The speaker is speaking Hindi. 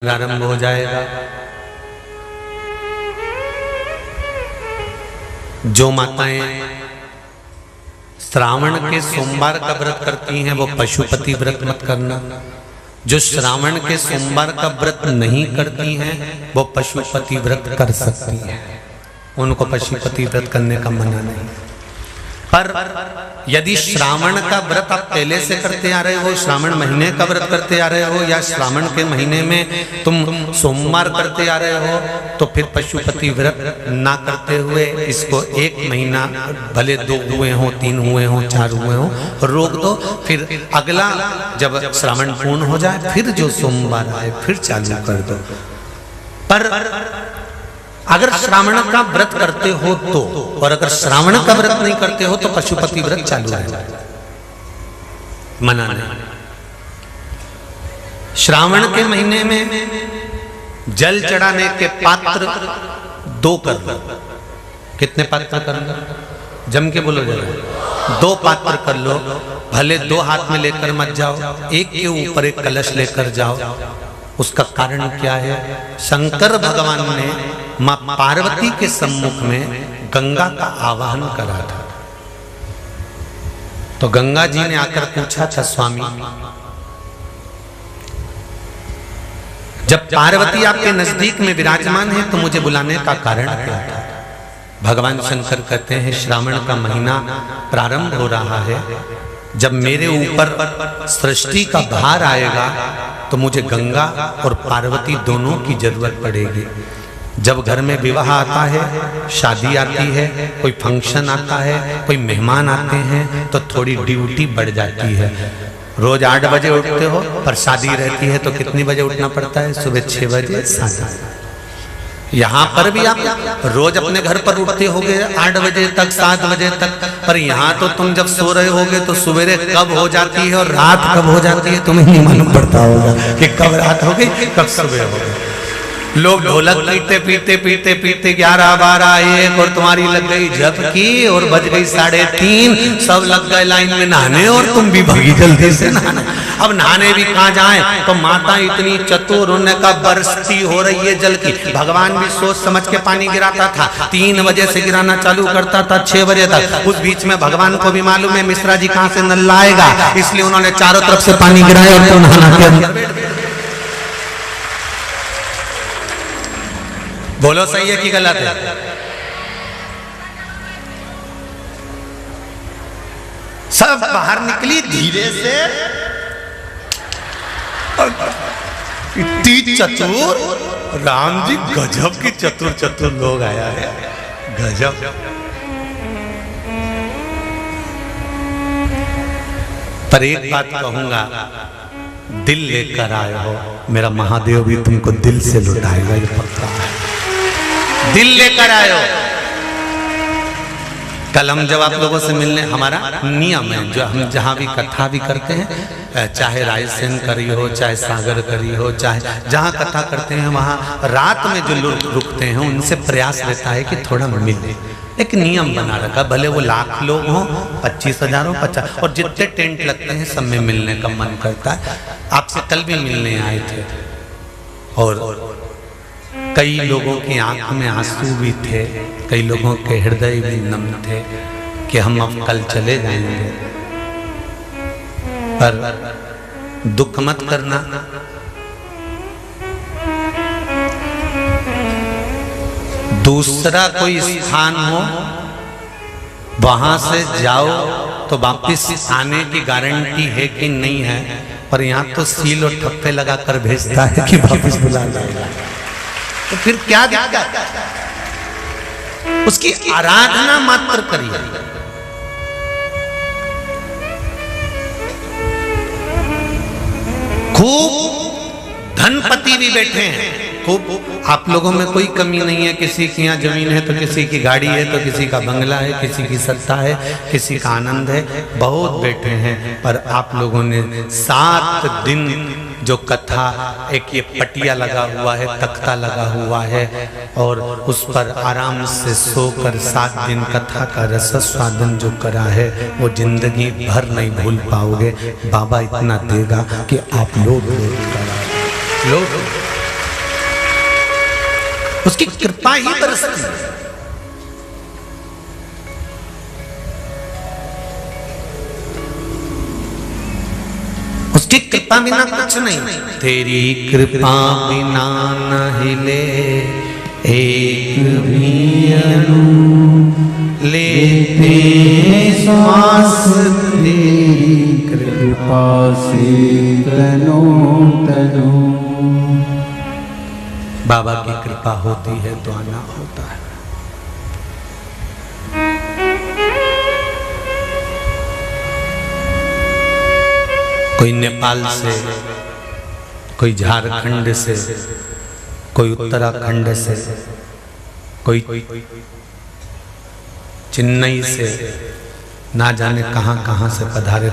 प्रारंभ हो जाएगा। जो माताएं श्रावण के सोमवार का व्रत करती हैं वो पशुपति व्रत मत करना। जो श्रावण के सोमवार का व्रत नहीं करती हैं वो पशुपति व्रत कर सकती हैं, उनको पशुपति व्रत करने का मना नहीं। पर यदि श्रावण का व्रत आप पहले से करते आ रहे हो, श्रावण महीने का व्रत करते आ रहे हो, या श्रावण के महीने में तुम सोमवार करते आ रहे हो, तो फिर पशुपति व्रत ना करते हुए इसको एक महीना, भले 2 हुए हो, 3 हुए हो, 4 हुए हो, रोक दो। फिर अगला जब श्रावण पूर्ण हो जाए फिर जो सोमवार आए फिर चालू कर दो। पर अगर श्रावण का व्रत करते हो तो, और अगर श्रावण का व्रत नहीं करते हो तो पशुपति व्रत चालू है, मना नहीं। श्रावण के महीने में जल चढ़ाने के पात्र 2 कर लो। कितने पात्र कर लो? जम के बोलो जरा। 2 पात्र कर लो, भले 2 हाथ में लेकर मत जाओ, एक के ऊपर एक कलश लेकर जाओ। उसका कारण क्या है? शंकर भगवान ने मां पार्वती के सम्मुख में गंगा का आवाहन करा था। तो गंगा जी ने आकर पूछा था, स्वामी जब पार्वती आपके नजदीक में विराजमान है तो मुझे बुलाने का कारण क्या था? भगवान शंकर कहते हैं, श्रावण का महीना प्रारंभ हो रहा है, जब मेरे ऊपर सृष्टि का भार आएगा तो मुझे गंगा और पार्वती दोनों की जरूरत पड़ेगी। जब घर में विवाह आता है, शादी आती है, कोई फंक्शन आता है, कोई मेहमान आते हैं, तो थोड़ी ड्यूटी बढ़ जाती है। रोज 8 बजे उठते हो, पर शादी रहती है तो कितनी बजे उठना पड़ता है? सुबह 6 बजे 7। यहाँ पर भी आप रोज अपने घर पर उठते होगे 8 बजे तक, 7 बजे तक, पर यहाँ तो तुम जब सो रहे होगे तो सवेरे कब हो जाती है और रात कब हो जाती है तुम्हें नहीं मालूम पड़ता होगा कि कब रात हो गई कब सुबह हो गई। लोग ढोलक पीते पीते पीते पीते 11, 12, 1 और तुम्हारी लग गई झपकी और बज गई 3:30, सब लग गए लाइन में नहाने और तुम भी भागी जल्दी से नहाने। अब नहाने भी कहाँ जाएं? तो माता इतनी चतुर, उनका बरसती हो रही है जल की। भगवान भी सोच समझ के पानी गिराता था, 3 बजे से गिराना चालू करता था 6 बजे तक। उस बीच में भगवान को भी मालूम है मिश्रा जी कहाँ से नल लाएगा, इसलिए उन्होंने चारों तरफ से पानी गिराया और तो नहाना के अंदर। बोलो सही है कि गलत है? सब बाहर निकली धीरे से, इतनी चतुर राम जी, गजब की चतुर लोग आया है, गजब। पर एक बात कहूंगा, दिल लेकर आए हो, मेरा महादेव भी तुमको दिल से लुटाएगा, ये पक्का है। दिल लेकर आए हो। कल हम जब आप लोगों से मिलने, हमारा नियम है, जो हम जहाँ भी कथा भी करते हैं, चाहे रायसेन करी हो, चाहे सागर करी हो, चाहे जहाँ कथा करते हैं, वहाँ रात में जो लोग रुकते हैं उनसे प्रयास रहता है कि थोड़ा मिले। एक नियम बना रखा, भले वो 1,00,000 लोग हों, 25,000 हो, 50, और जितने टेंट लगते हैं सब में मिलने का मन करता है। आपसे कल भी मिलने आए थे और कई लोगों की आंख में आंसू भी थे, कई लोगों के हृदय भी नम थे कि हम अब कल चले जाएंगे। पर दुख मत करना, दूसरा कोई स्थान हो वहां से जाओ तो वापिस आने की गारंटी है कि नहीं है, पर यहाँ तो सील और ठप्पे लगाकर भेजता है कि वापिस बुला लाएगा। तो फिर क्या दिक्कत? उसकी आराधना मात्र करिए। खूब धनपति भी बैठे हैं, खूब, आप लोगों में कोई कमी नहीं है। किसी की यहाँ जमीन है तो किसी की गाड़ी है, तो किसी का बंगला है, किसी की सत्ता है, किसी का आनंद है, बहुत बैठे हैं। पर आप लोगों ने 7 दिन जो कथा, एक ये पटिया लगा हुआ है, तख्ता लगा हुआ है, और उस पर आराम से सोकर 7 दिन कथा का रस स्वादन जो करा है वो जिंदगी भर नहीं भूल पाओगे। बाबा इतना देगा कि आप लोग उसकी कृपा ही बरसती है। उसकी कृपा बिना कुछ नहीं। तेरी कृपा बिना न हिले एक भी अणु, लेते श्वास तेरी कृपा से तनो तनो। बाबा की कृपा होती है तो आना होता है। कोई नेपाल से, कोई झारखंड से, कोई उत्तराखंड से, कोई चेन्नई से, ना जाने कहां कहां से पधारे।